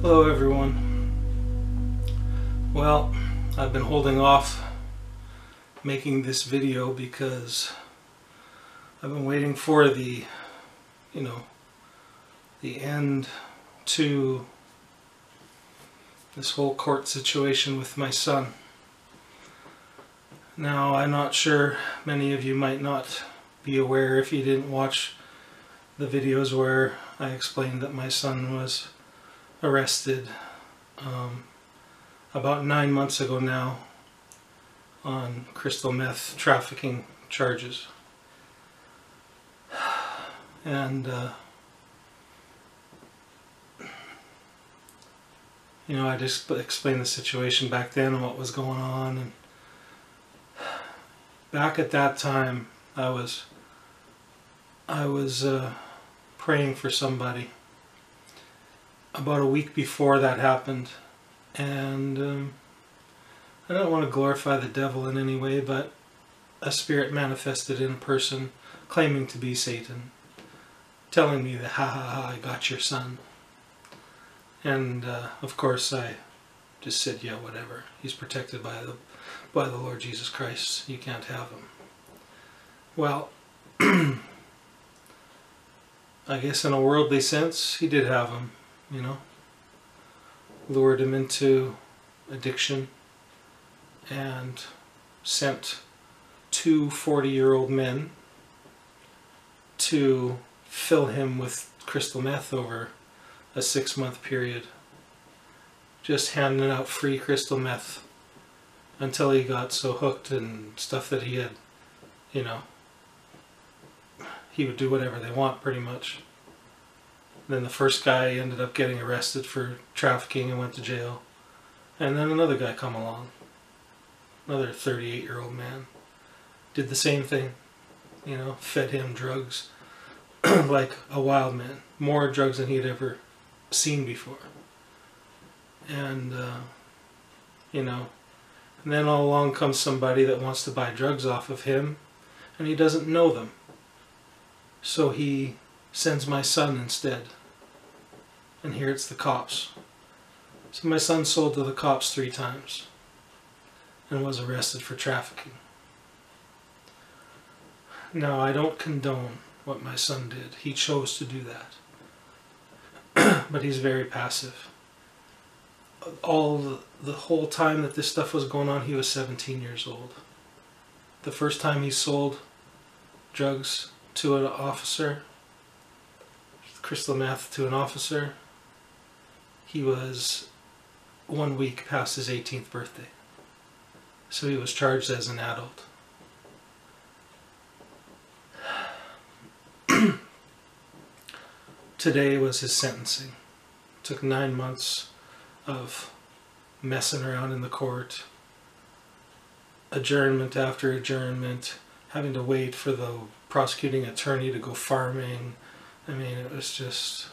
Hello everyone. Well, I've been holding off making this video because I've been waiting for the end to this whole court situation with my son. Now, I'm not sure, many of you might not be aware if you didn't watch the videos where I explained that my son was arrested about 9 months ago now on crystal meth trafficking charges. And I just explained the situation back then and what was going on. And back at that time, I was praying for somebody about a week before that happened, and I don't want to glorify the devil in any way, but a spirit manifested in a person claiming to be Satan, telling me that ha ha ha, I got your son. And of course I just said, yeah, whatever, he's protected by the Lord Jesus Christ, you can't have him. Well, I guess in a worldly sense he did have him. Lured him into addiction and sent two 40-year-old men to fill him with crystal meth over a 6-month period, just handing out free crystal meth until he got so hooked and stuff that he had, he would do whatever they want pretty much. Then the first guy ended up getting arrested for trafficking and went to jail. And then another guy come along, another 38-year-old man, did the same thing, fed him drugs like a wild man, more drugs than he had ever seen before. And and then all along comes somebody that wants to buy drugs off of him, and he doesn't know them, so he sends my son instead. And here it's the cops. So my son sold to the cops 3 times and was arrested for trafficking. Now, I don't condone what my son did. He chose to do that. But he's very passive. The whole time that this stuff was going on, he was 17 years old. The first time he sold drugs to an officer, crystal meth to an officer, he was 1 week past his 18th birthday. So he was charged as an adult. Today was his sentencing. It took 9 months of messing around in the court, adjournment after adjournment, having to wait for the prosecuting attorney to go farming. I mean, it was just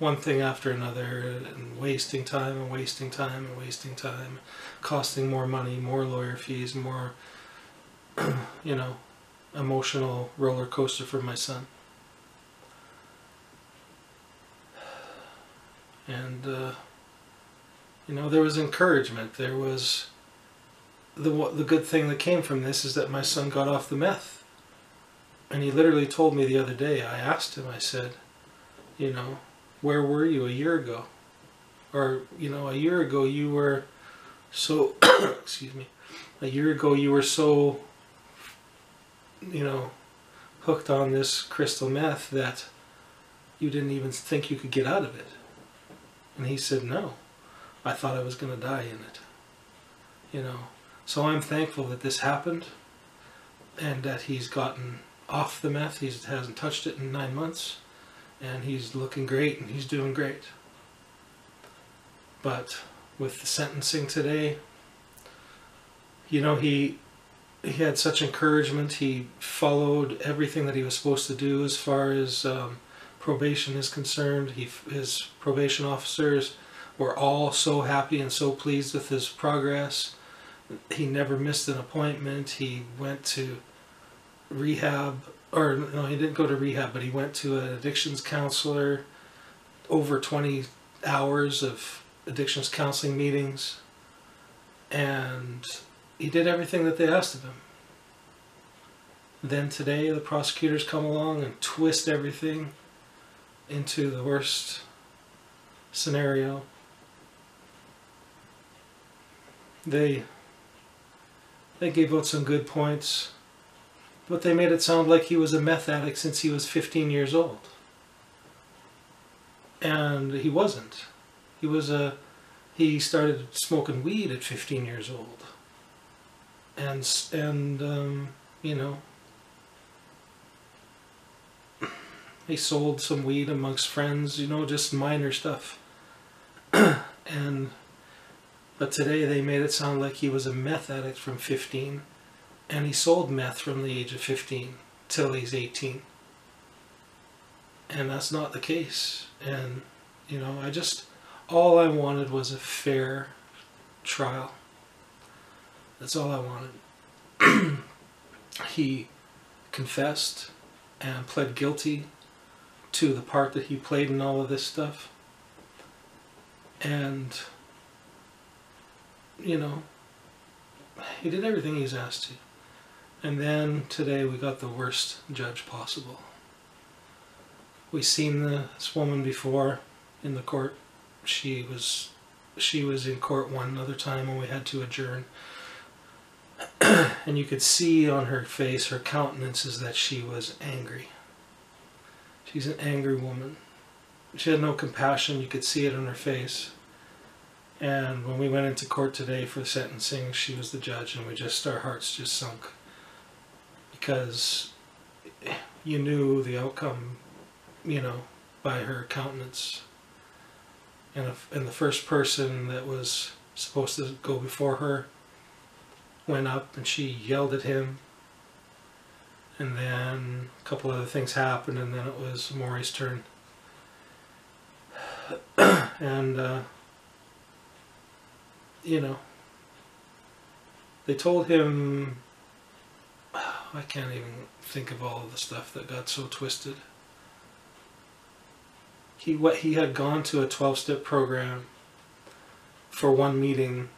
one thing after another, and wasting time and wasting time and wasting time, costing more money, more lawyer fees, more emotional roller coaster for my son. And there was encouragement. There was the good thing that came from this is that my son got off the meth. And he literally told me the other day, I asked him, I said, where were you a year ago? Or, a year ago you were so, excuse me, a year ago you were so, hooked on this crystal meth that you didn't even think you could get out of it. And he said, no, I thought I was going to die in it. So I'm thankful that this happened and that he's gotten off the meth. He hasn't touched it in 9 months, and he's looking great and he's doing great. But with the sentencing today, he had such encouragement. He followed everything that he was supposed to do as far as probation is concerned. His probation officers were all so happy and so pleased with his progress. He never missed an appointment. He went to rehab, or no, he didn't go to rehab, but he went to an addictions counselor over 20 hours of addictions counseling meetings, and he did everything that they asked of him. Then today the prosecutors come along and twist everything into the worst scenario. They gave out some good points, but they made it sound like he was a meth addict since he was 15 years old. And he wasn't. He started smoking weed at 15 years old. And you know, he sold some weed amongst friends, you know, just minor stuff. But today they made it sound like he was a meth addict from 15, and he sold meth from the age of 15 till he's 18. And that's not the case. And, you know, all I wanted was a fair trial. That's all I wanted. He confessed and pled guilty to the part that he played in all of this stuff. And, you know, he did everything he's asked to. And then today we got the worst judge possible. We've seen this woman before in the court. She was in court one other time when we had to adjourn. And you could see on her face, her countenance, is that she was angry. She's an angry woman. She had no compassion. You could see it on her face. And when we went into court today for sentencing, she was the judge, and our hearts just sunk. Because you knew the outcome, you know, by her countenance. And the first person that was supposed to go before her went up, and she yelled at him. And then a couple other things happened, and then it was Maury's turn. And, you know, they told him, I can't even think of all of the stuff that got so twisted. He had gone to a 12-step program for one meeting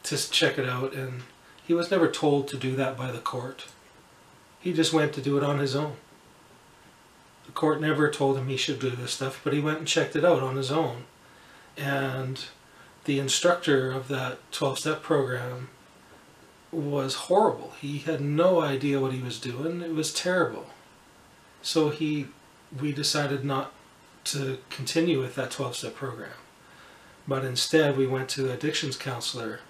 to check it out, and he was never told to do that by the court. He just went to do it on his own. The court never told him he should do this stuff, but he went and checked it out on his own. And the instructor of that 12-step program was horrible. He had no idea what he was doing. It was terrible. So we decided not to continue with that 12-step program. But instead we went to an addictions counselor,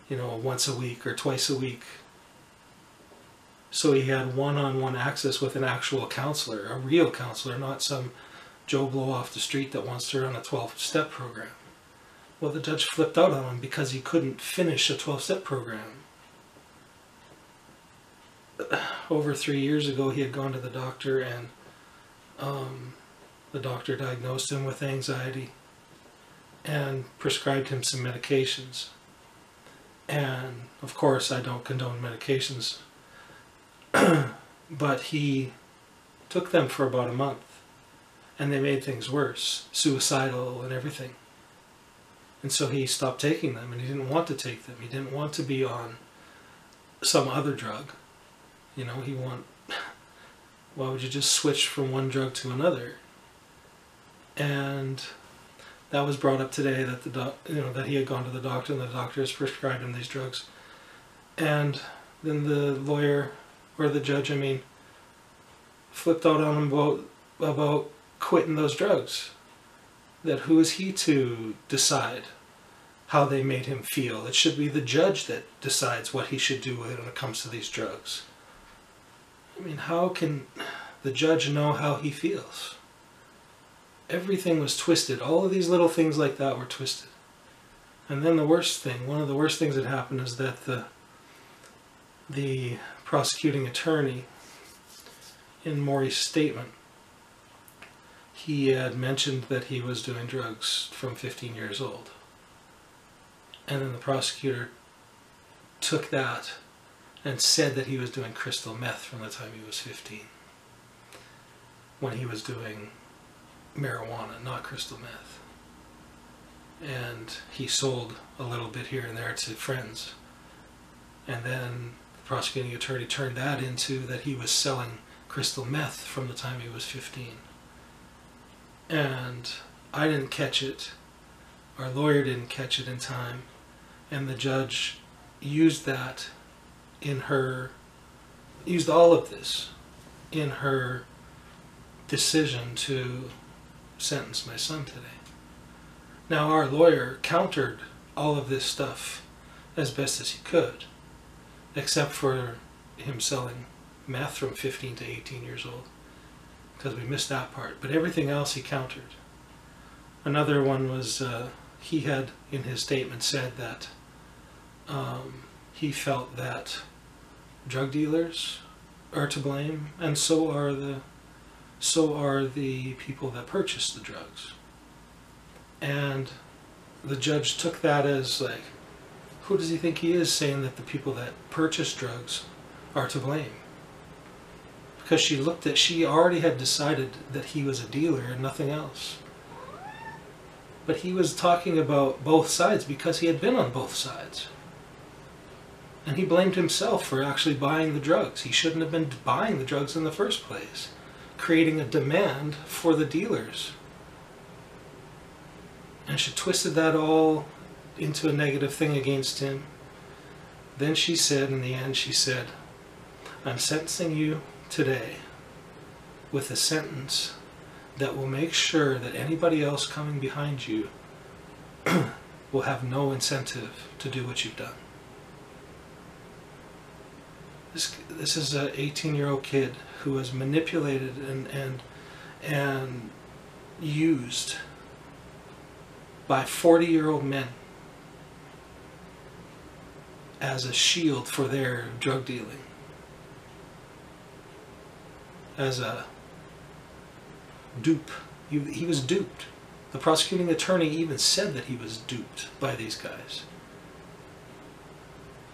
you know, once a week or twice a week. So he had one-on-one access with an actual counselor, a real counselor, not some Joe Blow off the street that wants to run a 12-step program. Well, the judge flipped out on him because he couldn't finish a 12-step program. Over 3 years ago, he had gone to the doctor, and the doctor diagnosed him with anxiety and prescribed him some medications. And, of course, I don't condone medications, but he took them for about a month, and they made things worse, suicidal and everything. And so he stopped taking them, and he didn't want to take them. He didn't want to be on some other drug. You know, why would you just switch from one drug to another? And that was brought up today, that that he had gone to the doctor, and the doctor has prescribed him these drugs. And then the lawyer, or the judge, I mean, flipped out on him about quitting those drugs. That who is he to decide how they made him feel? It should be the judge that decides what he should do when it comes to these drugs. I mean, how can the judge know how he feels? Everything was twisted. All of these little things like that were twisted. And then the worst thing, one of the worst things that happened, is that the prosecuting attorney, in Maury's statement, he had mentioned that he was doing drugs from 15 years old. And then the prosecutor took that and said that he was doing crystal meth from the time he was 15. When he was doing marijuana, not crystal meth. And he sold a little bit here and there to friends. And then the prosecuting attorney turned that into that he was selling crystal meth from the time he was 15. And I didn't catch it. Our lawyer didn't catch it in time. And the judge used that used all of this in her decision to sentence my son today. Now, our lawyer countered all of this stuff as best as he could, except for him selling meth from 15 to 18 years old, because we missed that part. But everything else he countered. Another one was he had in his statement said that he felt that drug dealers are to blame, and so are the people that purchase the drugs. And the judge took that as like, who does he think he is saying that the people that purchase drugs are to blame? Because she already had decided that he was a dealer and nothing else. But he was talking about both sides because he had been on both sides. And he blamed himself for actually buying the drugs. He shouldn't have been buying the drugs in the first place, creating a demand for the dealers. And she twisted that all into a negative thing against him. Then she said, in the end, she said, I'm sentencing you today with a sentence that will make sure that anybody else coming behind you will have no incentive to do what you've done. This is an 18-year-old kid who was manipulated and used by 40-year-old men as a shield for their drug dealing, as a dupe. He was duped. The prosecuting attorney even said that he was duped by these guys.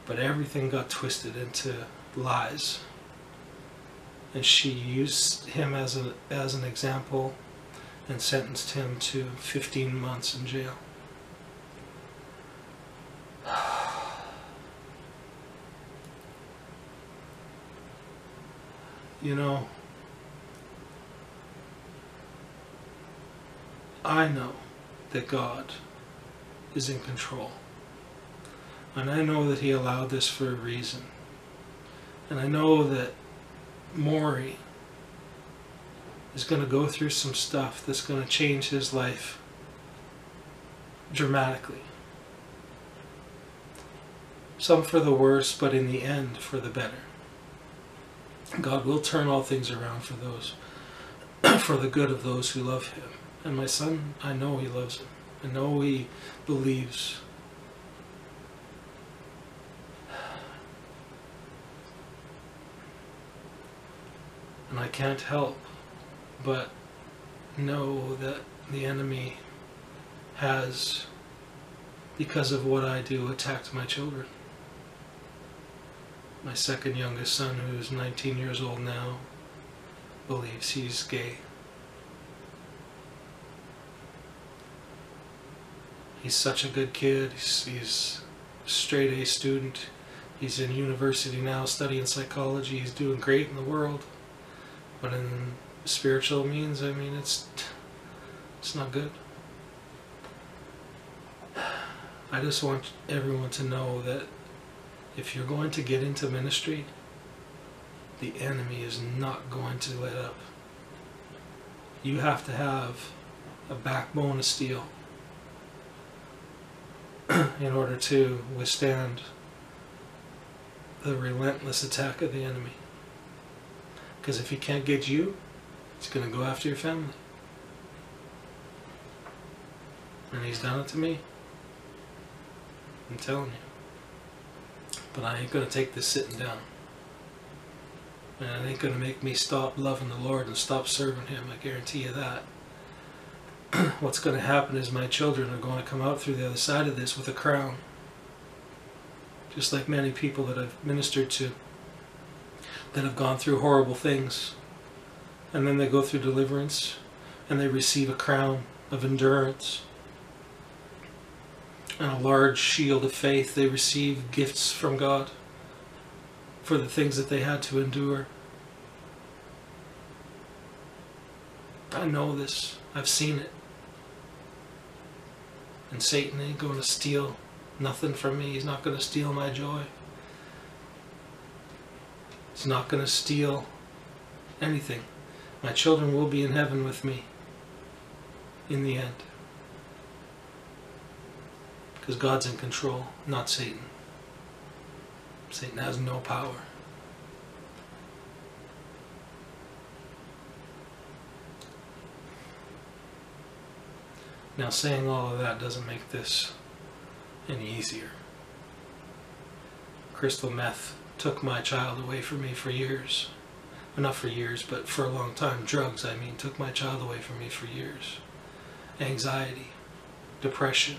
But everything got twisted into lies. And she used him as an example and sentenced him to 15 months in jail. You know, I know that God is in control. And I know that He allowed this for a reason. And I know that Maury is going to go through some stuff that's going to change his life dramatically. Some for the worse, but in the end for the better. God will turn all things around for those, for the good of those who love Him. And my son, I know he loves Him. I know he believes. And I can't help but know that the enemy has, because of what I do, attacked my children. My second youngest son, who's 19 years old now, believes he's gay. He's such a good kid. He's a straight A student. He's in university now studying psychology. He's doing great in the world. But in spiritual means, I mean, it's not good. I just want everyone to know that if you're going to get into ministry, the enemy is not going to let up. You have to have a backbone of steel in order to withstand the relentless attack of the enemy. Because if he can't get you, he's going to go after your family. And he's done it to me. I'm telling you. But I ain't going to take this sitting down. And it ain't going to make me stop loving the Lord and stop serving Him. I guarantee you that. What's going to happen is my children are going to come out through the other side of this with a crown. Just like many people that I've ministered to that have gone through horrible things. And then they go through deliverance. and they receive a crown of endurance and a large shield of faith. They receive gifts from God for the things that they had to endure. I know this. I've seen it. And Satan ain't going to steal nothing from me. He's not going to steal my joy. He's not going to steal anything. My children will be in heaven with me in the end. Because God's in control, not Satan. Satan has no power. Now, saying all of that doesn't make this any easier. Crystal meth took my child away from me for years. Well, not for years, but for a long time. Drugs, I mean, took my child away from me for years. Anxiety, depression.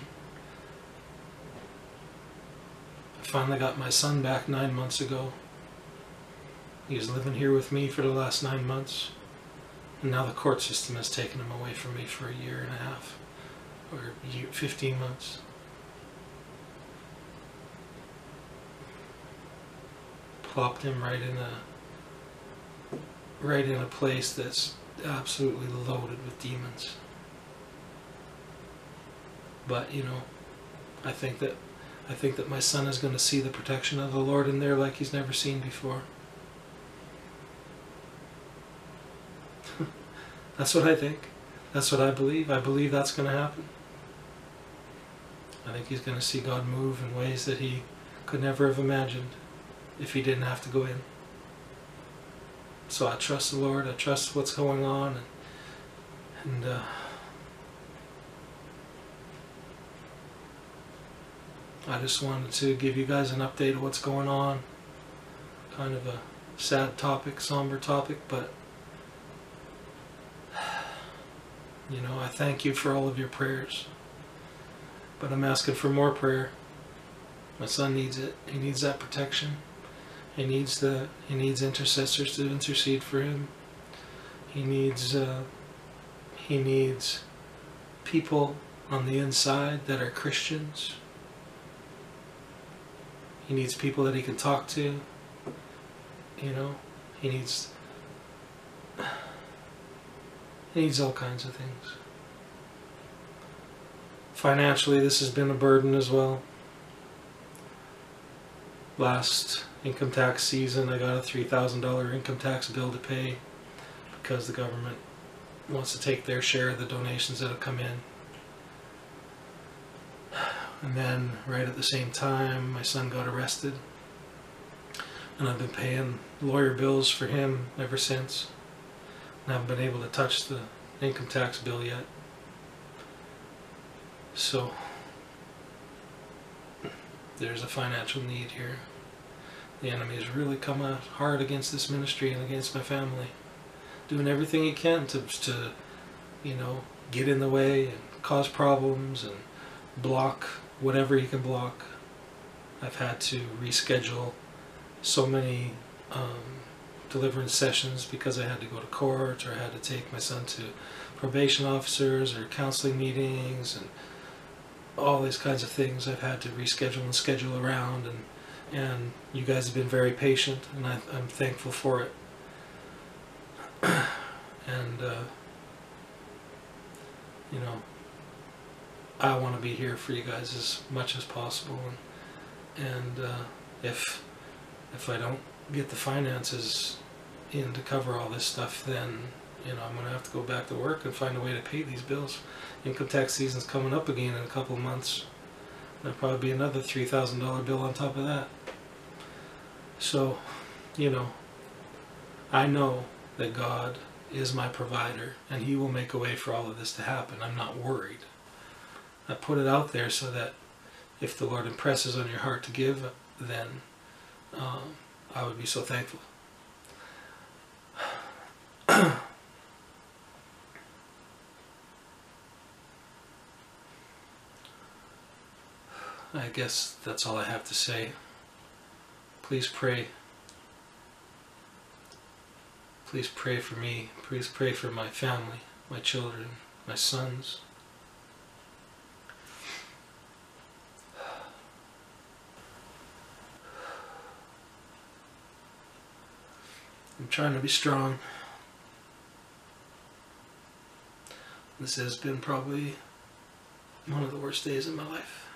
I finally got my son back 9 months ago. He was living here with me for the last 9 months. And now the court system has taken him away from me for a year and a half. Or 15 months. Plopped him right in a place that's absolutely loaded with demons. But, you know, I think that my son is going to see the protection of the Lord in there like he's never seen before. That's what I think. That's what I believe. I believe that's going to happen. I think he's going to see God move in ways that he could never have imagined if he didn't have to go in. So I trust the Lord. I trust what's going on, and I just wanted to give you guys an update of what's going on. Kind of a sad topic, somber topic, but you know, I thank you for all of your prayers. But I'm asking for more prayer. My son needs it. He needs that protection. He needs intercessors to intercede for him. He needs people on the inside that are Christians. He needs people that he can talk to. You know, he needs all kinds of things. Financially, this has been a burden as well. Last income tax season, I got a $3,000 income tax bill to pay because the government wants to take their share of the donations that have come in. And then, right at the same time, my son got arrested. And I've been paying lawyer bills for him ever since. And I haven't been able to touch the income tax bill yet. So, there's a financial need here. The enemy has really come out hard against this ministry and against my family. Doing everything he can to you know, get in the way and cause problems and block whatever he can block. I've had to reschedule so many deliverance sessions because I had to go to court, or I had to take my son to probation officers or counseling meetings, and all these kinds of things I've had to reschedule and schedule around, and you guys have been very patient, and I'm thankful for it. And you know, I want to be here for you guys as much as possible, and if I don't get the finances in to cover all this stuff, then you know, I'm going to have to go back to work and find a way to pay these bills. Income tax season's coming up again in a couple of months. There'll probably be another $3,000 bill on top of that. So, you know, I know that God is my provider, and He will make a way for all of this to happen. I'm not worried. I put it out there so that if the Lord impresses on your heart to give, then I would be so thankful. I guess that's all I have to say. Please pray. Please pray for me. Please pray for my family. my children, my sons. I'm trying to be strong. This has been probably one of the worst days of my life.